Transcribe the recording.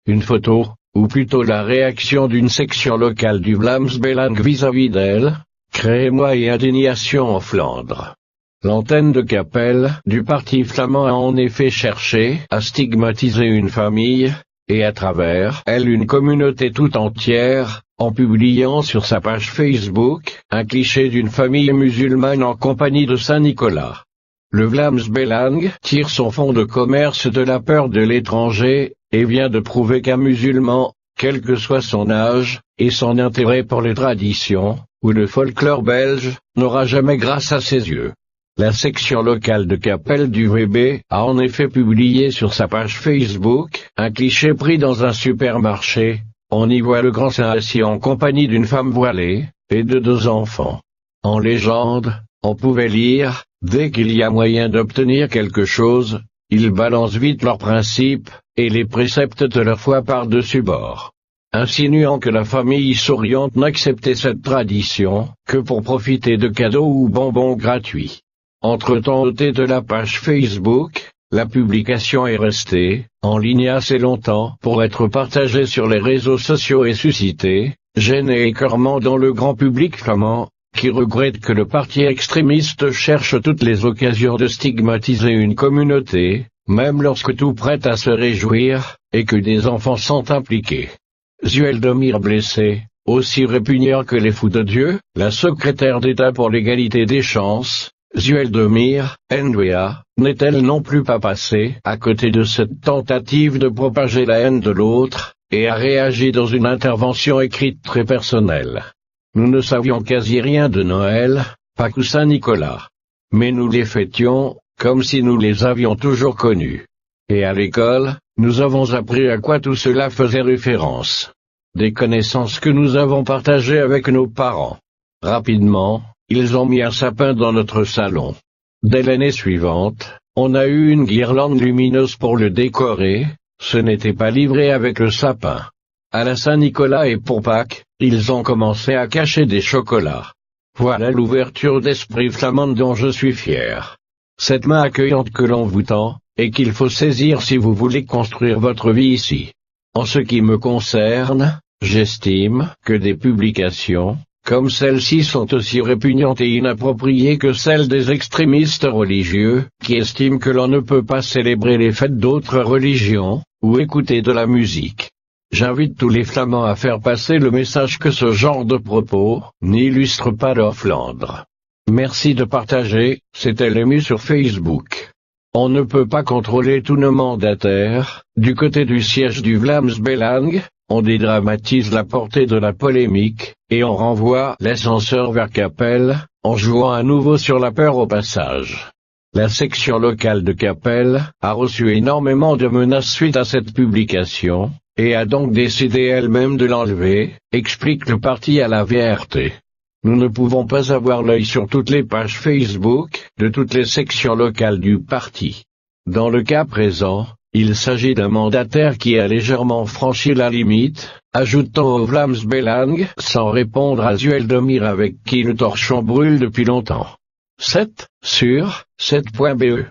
une photo, ou plutôt la réaction d'une section locale du Vlaams Belang vis-à-vis d'elle, crée émoi et indignation en Flandre. L'antenne de Capelle du parti flamand a en effet cherché à stigmatiser une famille, et à travers elle une communauté tout entière, en publiant sur sa page Facebook un cliché d'une famille musulmane en compagnie de Saint-Nicolas. Le Vlaams Belang tire son fonds de commerce de la peur de l'étranger, et vient de prouver qu'un musulman, quel que soit son âge, et son intérêt pour les traditions, ou le folklore belge, n'aura jamais grâce à ses yeux. La section locale de Capelle du VB a en effet publié sur sa page Facebook un cliché pris dans un supermarché. On y voit le grand saint assis en compagnie d'une femme voilée, et de 2 enfants. En légende, on pouvait lire, dès qu'il y a moyen d'obtenir quelque chose, ils balancent vite leurs principes, et les préceptes de leur foi par-dessus bord. Insinuant que la famille souriante n'acceptait cette tradition que pour profiter de cadeaux ou bonbons gratuits. Entre-temps, ôté de la page Facebook, la publication est restée en ligne assez longtemps pour être partagée sur les réseaux sociaux et susciter gêne et écœurement dans le grand public flamand, qui regrette que le parti extrémiste cherche toutes les occasions de stigmatiser une communauté, même lorsque tout prête à se réjouir, et que des enfants sont impliqués. Zueldomir blessé, aussi répugnant que les fous de Dieu, la secrétaire d'État pour l'égalité des chances, Zueldomir Ndwea, n'est-elle non plus pas passée à côté de cette tentative de propager la haine de l'autre, et a réagi dans une intervention écrite très personnelle. Nous ne savions quasi rien de Noël, Pâques ou Saint-Nicolas. Mais nous les fêtions, comme si nous les avions toujours connus. Et à l'école, nous avons appris à quoi tout cela faisait référence. Des connaissances que nous avons partagées avec nos parents. Rapidement, ils ont mis un sapin dans notre salon. Dès l'année suivante, on a eu une guirlande lumineuse pour le décorer, ce n'était pas livré avec le sapin. À la Saint-Nicolas et pour Pâques, ils ont commencé à cacher des chocolats. Voilà l'ouverture d'esprit flamande dont je suis fier. Cette main accueillante que l'on vous tend, et qu'il faut saisir si vous voulez construire votre vie ici. En ce qui me concerne, j'estime que des publications, comme celles-ci sont aussi répugnantes et inappropriées que celles des extrémistes religieux, qui estiment que l'on ne peut pas célébrer les fêtes d'autres religions, ou écouter de la musique. J'invite tous les Flamands à faire passer le message que ce genre de propos n'illustre pas leur Flandre. Merci de partager, c'était l'ému sur Facebook. On ne peut pas contrôler tous nos mandataires, du côté du siège du Vlaams Belang, on dédramatise la portée de la polémique, et on renvoie l'ascenseur vers Capelle, en jouant à nouveau sur la peur au passage. La section locale de Capelle a reçu énormément de menaces suite à cette publication, et a donc décidé elle-même de l'enlever, explique le parti à la VRT. Nous ne pouvons pas avoir l'œil sur toutes les pages Facebook de toutes les sections locales du parti. Dans le cas présent, il s'agit d'un mandataire qui a légèrement franchi la limite, ajoutant au Vlaams Belang sans répondre à Zueldomir avec qui le torchon brûle depuis longtemps. 7 sur 7.be